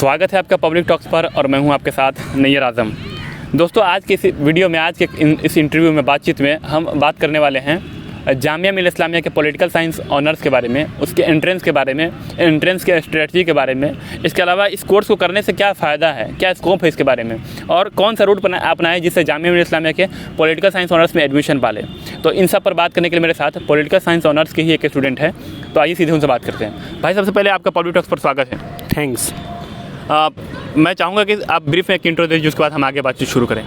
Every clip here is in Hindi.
स्वागत है आपका पब्लिक टॉक्स पर और मैं हूं आपके साथ नैयर आज़म। दोस्तों, आज के इस वीडियो में, आज के इस इंटरव्यू में, बातचीत में हम बात करने वाले हैं जामिया मिल्लिया इस्लामिया के पॉलिटिकल साइंस ऑनर्स के बारे में, उसके एंट्रेंस के बारे में, एंट्रेंस के स्ट्रेटजी के बारे में, इसके अलावा इस कोर्स को करने से क्या फ़ायदा है, क्या स्कोप है इसके बारे में, और कौन सा रूट अपनाएं जिससे जामिया मिल्लिया इस्लामिया के पॉलिटिकल साइंस ऑनर्स में एडमिशन पाले। तो इन सब पर बात करने के लिए मेरे साथ पॉलिटिकल साइंस ऑनर्स के ही एक स्टूडेंट है। तो आइए सीधे उनसे बात करते हैं। भाई, सबसे पहले आपका पब्लिक टॉक्स पर स्वागत है। थैंक्स। मैं चाहूँगा कि आप ब्रीफ में एक इंट्रो दें, जिसके बाद हम आगे बातचीत शुरू करें।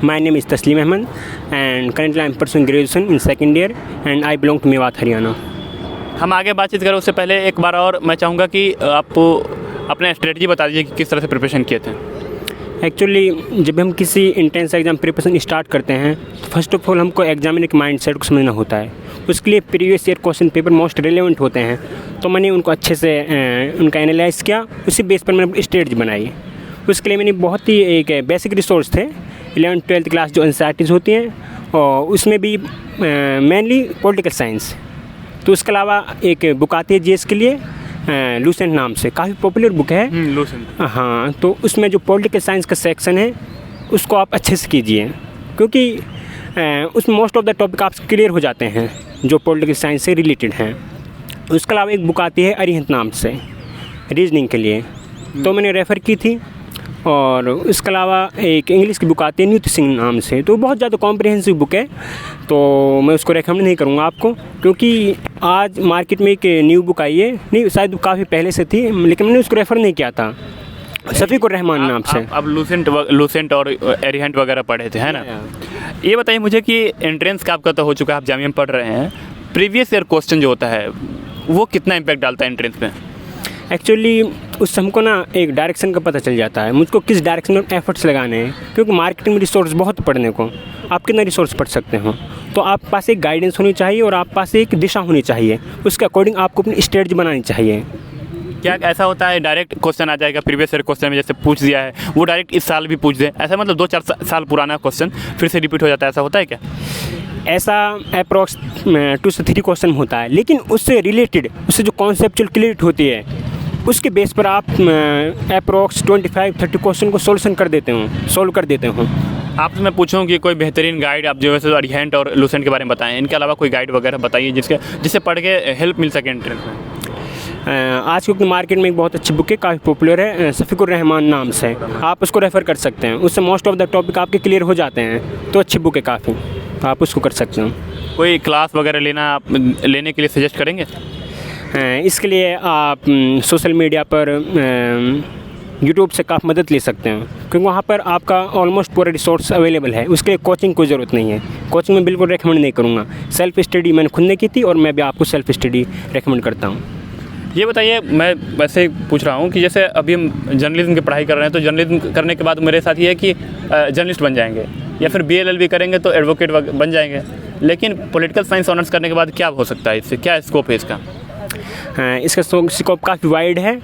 My name is Taslim Ahmed and currently I am pursuing graduation in second year and I belong to Mewat Haryana. हम आगे बातचीत करें उससे पहले एक बार और मैं चाहूँगा कि आप अपना स्ट्रेटजी बता दीजिए कि किस तरह से प्रिपरेशन किए थे। एक्चुअली जब हम किसी इंट्रेंस एग्ज़ाम प्रिपरेशन स्टार्ट करते हैं तो फर्स्ट ऑफ ऑल हमको एग्जामिनर के माइंड सेट को समझना होता है। उसके लिए previous year question paper most relevant होते हैं, तो मैंने उनको अच्छे से उनका एनालाइज किया। उसी बेस पर मैंने स्ट्रेटजी बनाई। उसके लिए मैंने बहुत ही एक बेसिक रिसोर्स थे 11th-12th क्लास जो एनसीईआरटीज़ होती हैं, और उसमें भी मेनली पॉलिटिकल साइंस। तो उसके अलावा एक बुक आती है जीएस के लिए, लूसेंट नाम से, काफ़ी पॉपुलर बुक है। लूसेंट। हाँ, तो उसमें जो पॉलिटिकल साइंस का सेक्शन है उसको आप अच्छे से कीजिए, क्योंकि उसमें मोस्ट ऑफ द टॉपिक आप क्लियर हो जाते हैं जो पॉलिटिकल साइंस से रिलेटेड हैं। उसके अलावा एक बुक आती है अरिहंत नाम से, रीजनिंग के लिए, तो मैंने रेफ़र की थी। और इसके अलावा एक इंग्लिश की बुक आती है न्यूति सिंह नाम से, तो बहुत ज़्यादा कॉम्प्रिहेंसिव बुक है, तो मैं उसको रेकमेंड नहीं करूँगा आपको, क्योंकि आज मार्केट में एक न्यू बुक आई है, नहीं शायद काफ़ी पहले से थी, लेकिन मैंने उसको रेफ़र नहीं किया था, शफीकुर रहमान नाम से। अब लूसेंट और एरिहंट वगैरह पढ़े थे, है ना? ये बताइए मुझे कि एंट्रेंस का आपका तो हो चुका है, आप जामिया में पढ़ रहे हैं, प्रीवियस ईयर क्वेश्चन जो होता है वो कितना इम्पैक्ट डालता है एंट्रेंस में? एक्चुअली उससे हमको ना एक डायरेक्शन का पता चल जाता है, मुझको किस डायरेक्शन में एफर्ट्स लगाने हैं, क्योंकि मार्केटिंग में रिसोर्स बहुत पढ़ने को, आप कितना रिसोर्स पढ़ सकते हो, तो आप पास एक गाइडेंस होनी चाहिए और आप पास एक दिशा होनी चाहिए, उसके अकॉर्डिंग आपको अपनी स्ट्रेटजी बनानी चाहिए। क्या ऐसा होता है डायरेक्ट क्वेश्चन आ जाएगा प्रीवियस ईयर क्वेश्चन में, जैसे पूछ दिया है वो डायरेक्ट इस साल भी पूछ दे, ऐसा मतलब 2-4 साल पुराना क्वेश्चन फिर से रिपीट हो जाता है, ऐसा होता है क्या? ऐसा अप्रॉक्स 2 से 3 क्वेश्चन होता है, लेकिन उससे रिलेटेड, उससे जो कॉन्सेप्चुअल क्लियरिटी होती है उसके बेस पर आप अप्रॉक्स 25-30 क्वेश्चन को सोल्व कर देते हो। आपसे मैं पूछूं कि कोई बेहतरीन गाइड आप जो है अरिहंट और लूसेंट के बारे में बताएं, इनके अलावा कोई गाइड वगैरह बताइए जिससे पढ़ के हेल्प मिल सके एंट्रेंस में। आज क्योंकि मार्केट में एक बहुत अच्छी बुक है, काफ़ी पॉपुलर है, शफीकुर रहमान नाम से, आप उसको रेफ़र कर सकते हैं, उससे मोस्ट ऑफ द टॉपिक आपके क्लियर हो जाते हैं, तो अच्छी बुक है काफ़ी, आप उसको कर सकते हो। कोई क्लास वगैरह लेने के लिए सजेस्ट करेंगे? इसके लिए आप सोशल मीडिया पर यूट्यूब से काफ़ी मदद ले सकते हैं, क्योंकि वहाँ पर आपका ऑलमोस्ट पूरा रिसोर्स अवेलेबल है, उसके लिए कोचिंग कोई ज़रूरत नहीं है। कोचिंग में बिल्कुल रेकमेंड नहीं करूँगा, सेल्फ स्टडी मैंने खुद ने की थी और मैं भी आपको सेल्फ स्टडी रेकमेंड करता हूँ। ये बताइए, मैं वैसे पूछ रहा हूँ कि जैसे अभी हम जर्नलिज्म की पढ़ाई कर रहे हैं, तो जर्नलिज्म करने के बाद मेरे साथ ये है कि जर्नलिस्ट बन जाएंगे, या फिर BLLB करेंगे तो एडवोकेट बन जाएंगे, लेकिन पॉलिटिकल साइंस ऑनर्स करने के बाद क्या हो सकता है, इससे क्या स्कोप है इसका? इसका स्कोप काफ़ी वाइड है।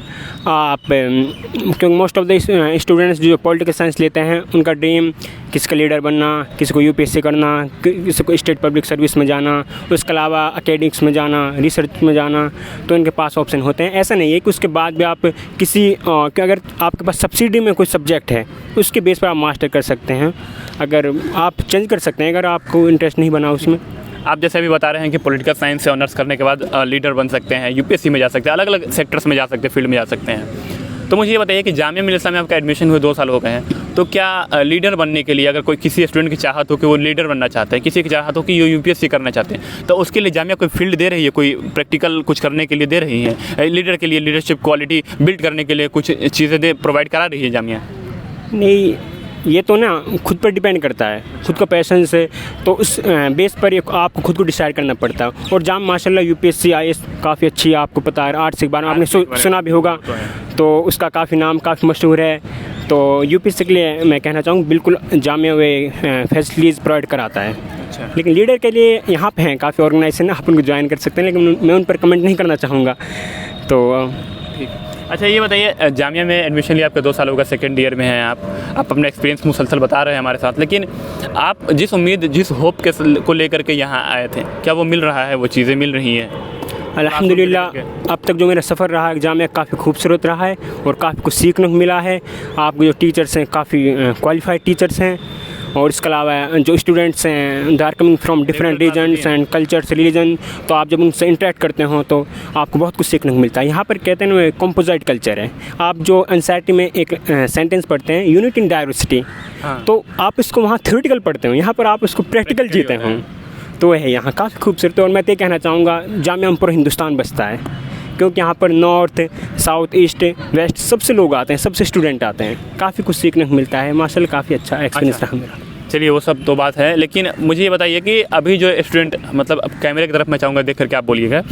आप क्योंकि मोस्ट ऑफ द स्टूडेंट्स जो पॉलिटिकल साइंस लेते हैं उनका ड्रीम किसी का लीडर बनना, किसी को UPSC करना, किसी को स्टेट पब्लिक सर्विस में जाना, उसके अलावा एकेडमिक्स में जाना, रिसर्च में जाना, तो इनके पास ऑप्शन होते हैं। ऐसा नहीं है कि उसके बाद भी आप कि अगर आपके पास सब्सिडी में कोई सब्जेक्ट है उसके बेस पर आप मास्टर कर सकते हैं, अगर आप चेंज कर सकते हैं अगर आपको इंटरेस्ट नहीं बना उसमें। आप जैसे अभी बता रहे हैं कि पॉलिटिकल साइंस से ऑनर्स करने के बाद लीडर बन सकते हैं, UPSC में जा सकते हैं, अलग अलग सेक्टर्स में जा सकते हैं, फील्ड में जा सकते हैं। तो मुझे ये बताइए कि जामिया मिल्लिया इस्लामिया में आपका एडमिशन हुए 2 साल हो गए हैं, तो क्या लीडर बनने के लिए अगर कोई किसी स्टूडेंट की चाहत हो कि वो लीडर बनना चाहते हैं, किसी की चाहत हो कि वो UPSC करना चाहते हैं, तो उसके लिए जामिया कोई फील्ड दे रही है, कोई प्रैक्टिकल कुछ करने के लिए दे रही है, लीडर के लिए लीडरशिप क्वालिटी बिल्ड करने के लिए कुछ चीज़ें प्रोवाइड करा रही है जामिया? नहीं, ये तो ना खुद पर डिपेंड करता है, खुद का पैशन से, तो उस बेस पर आपको खुद को डिसाइड करना पड़ता है। और जाम माशाल्लाह UPSC IAS काफ़ी अच्छी, आपको पता है, आर्ट्स के बारे में आपने सुना भी होगा, तो उसका काफ़ी नाम काफ़ी मशहूर है। तो UPSC के लिए मैं कहना चाहूँगा बिल्कुल जामिया वे फैसिलिटीज़ प्रोवाइड कराता है। अच्छा। लेकिन लीडर के लिए यहाँ पे हैं काफ़ी ऑर्गेनाइजेशन, आप उनको ज्वाइन कर सकते हैं, लेकिन मैं उन पर कमेंट नहीं करना चाहूँगा। तो ठीक। अच्छा, ये बताइए, जामिया में एडमिशन लिया आपका 2 साल होगा, सेकंड ईयर में हैं आप अपना एक्सपीरियंस मुसलसल बता रहे हैं हमारे साथ, लेकिन आप जिस उम्मीद, जिस होप को लेकर के यहाँ आए थे, क्या वो मिल रहा है, वो चीज़ें मिल रही हैं? अल्हम्दुलिल्लाह अब तक जो मेरा सफ़र रहा है जामिया काफ़ी खूबसूरत रहा है और काफ़ी कुछ सीखने को मिला है। आपके जो टीचर्स हैं काफ़ी क्वालिफाइड टीचर्स हैं, और इसके अलावा जो स्टूडेंट्स हैं they are coming from different regions and cultures religion, तो आप जब उनसे इंटरेक्ट करते हो तो आपको बहुत कुछ सीखने को मिलता है। यहाँ पर कहते हैं कंपोजिट कल्चर है। आप जो एनसीईआरटी में एक सेंटेंस पढ़ते हैं यूनिटी इन डाइवर्सिटी, तो आप इसको वहाँ थ्योरेटिकल पढ़ते हो, यहाँ पर आप इसको प्रैक्टिकल जीते हो। तो वह है यहाँ काफ़ी खूबसूरत है। और मैं तो ये कहना चाहूँगा जामिया में पूरा हिंदुस्तान बसता है, क्योंकि यहाँ पर नॉर्थ साउथ ईस्ट वेस्ट सबसे लोग आते हैं, सबसे स्टूडेंट आते हैं, काफ़ी कुछ सीखने को मिलता है। माशाल्लाह काफ़ी अच्छा एक्सपीरियंस रहा मेरा। चलिए वो सब तो बात है, लेकिन मुझे ये बताइए कि अभी जो स्टूडेंट, मतलब अब कैमरे की तरफ मैं चाहूँगा देख करके आप बोलिएगा,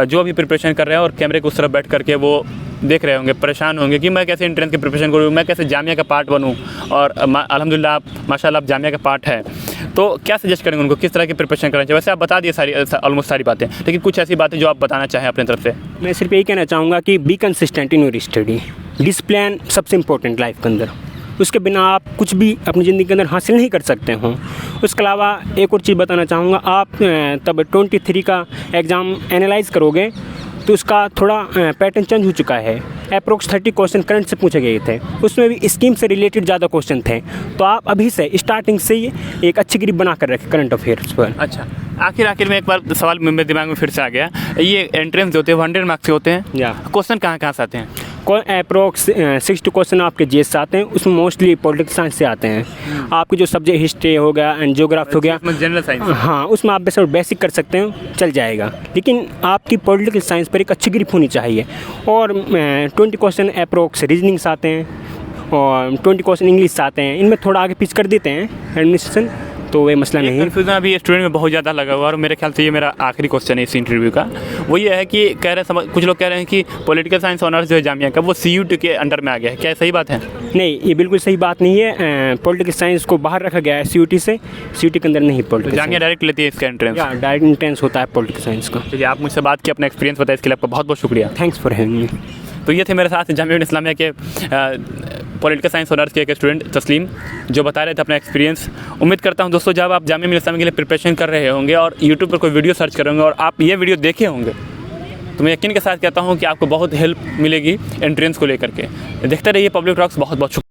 जो अभी प्रिपरेशन कर रहे हैं और कैमरे के उस तरफ बैठ करके वो देख रहे होंगे, परेशान होंगे कि मैं कैसे एंट्रेंस की प्रिपरेशन करूँ, मैं कैसे जामिया का पार्ट बनूँ, और अल्हम्दुलिल्लाह आप माशाल्लाह आप जामिया का पार्ट है, तो क्या सजेस्ट करेंगे उनको, किस तरह की प्रिपरेशन करना चाहिए? वैसे आप बता दिए सारी ऑलमोस्ट सारी बातें, लेकिन कुछ ऐसी बातें जो आप बताना चाहें अपनी तरफ से। मैं सिर्फ यही कहना चाहूँगा कि be consistent in your study. Discipline सबसे इम्पोर्टेंट लाइफ के अंदर, उसके बिना आप कुछ भी अपनी ज़िंदगी के अंदर हासिल नहीं कर सकते हो। उसके अलावा एक और चीज़ बताना चाहूँगा, आप तब 23 का एग्ज़ाम एनालाइज करोगे तो उसका थोड़ा पैटर्न चेंज हो चुका है। अप्रोक्स 30 क्वेश्चन करंट से पूछे गए थे, उसमें भी स्कीम से रिलेटेड ज़्यादा क्वेश्चन थे, तो आप अभी से स्टार्टिंग से ही एक अच्छी ग्रिप बना कर रखें करंट अफेयर्स पर। अच्छा, आखिर में एक बार सवाल मेरे दिमाग में फिर से आ गया, ये एंट्रेंस जो होते हैं 100 मार्क्स के होते हैं, या क्वेश्चन कहाँ से आते हैं? अप्रोक्स 60 क्वेश्चन आपके जीएस से आते हैं, उसमें मोस्टली पॉलिटिकल साइंस से आते हैं। आपके जो सब्जेक्ट हिस्ट्री हो गया एंड ज्योग्राफी हो गया, जनरल साइंस, हाँ उसमें आप बेसिक कर सकते हैं, चल जाएगा, लेकिन आपकी पॉलिटिकल साइंस पर एक अच्छी ग्रिप होनी चाहिए। और 20 क्वेश्चन अप्रोक्स रीजनिंग से आते हैं और 20 क्वेश्चन इंग्लिश से आते हैं। इनमें थोड़ा आगे पीछे कर देते हैं एडमिनिस्ट्रेशन, तो वही मसला नहीं है। कन्फ्यूजन अभी स्टूडेंट में बहुत ज़्यादा लगा हुआ है, और मेरे ख्याल से ये मेरा आखिरी क्वेश्चन है इस इंटरव्यू का, वो ये है कि कुछ लोग कह रहे हैं कि पॉलिटिकल साइंस ऑनर्स जो है जामिया का वो CUT के अंडर में आ गया है, क्या सही बात है? नहीं, ये बिल्कुल सही बात नहीं है। पॉलिटिकल साइंस को बाहर रखा गया है CUT से, CUT के अंदर नहीं पॉलिटिकल। जामिया डायरेक्ट लेती है इसका एंट्रेंस? डायरेक्ट एंट्रेंस होता है पॉलिटिकल साइंस का। चलिए, आप मुझसे बात की, अपना एक्सपीरियंस बताया, इसके लिए आपका बहुत बहुत शुक्रिया। Thanks for having me. तो ये थे मेरे साथ जामिया इस्लामिया के पॉलिटिकल साइंस ऑनर्स के एक स्टूडेंट तस्लीम, जो बता रहे थे अपना एक्सपीरियंस। उम्मीद करता हूँ दोस्तों, जब आप जामिया इस्लामिया के लिए प्रिपरेशन कर रहे होंगे और यूट्यूब पर कोई वीडियो सर्च करेंगे और आप ये वीडियो देखे होंगे, तो मैं यकीन के साथ कहता हूँ कि आपको बहुत हेल्प मिलेगी एंट्रेंस को लेकर के। देखते रहिए पब्लिक टॉक्स। बहुत बहुत शुक्रिया।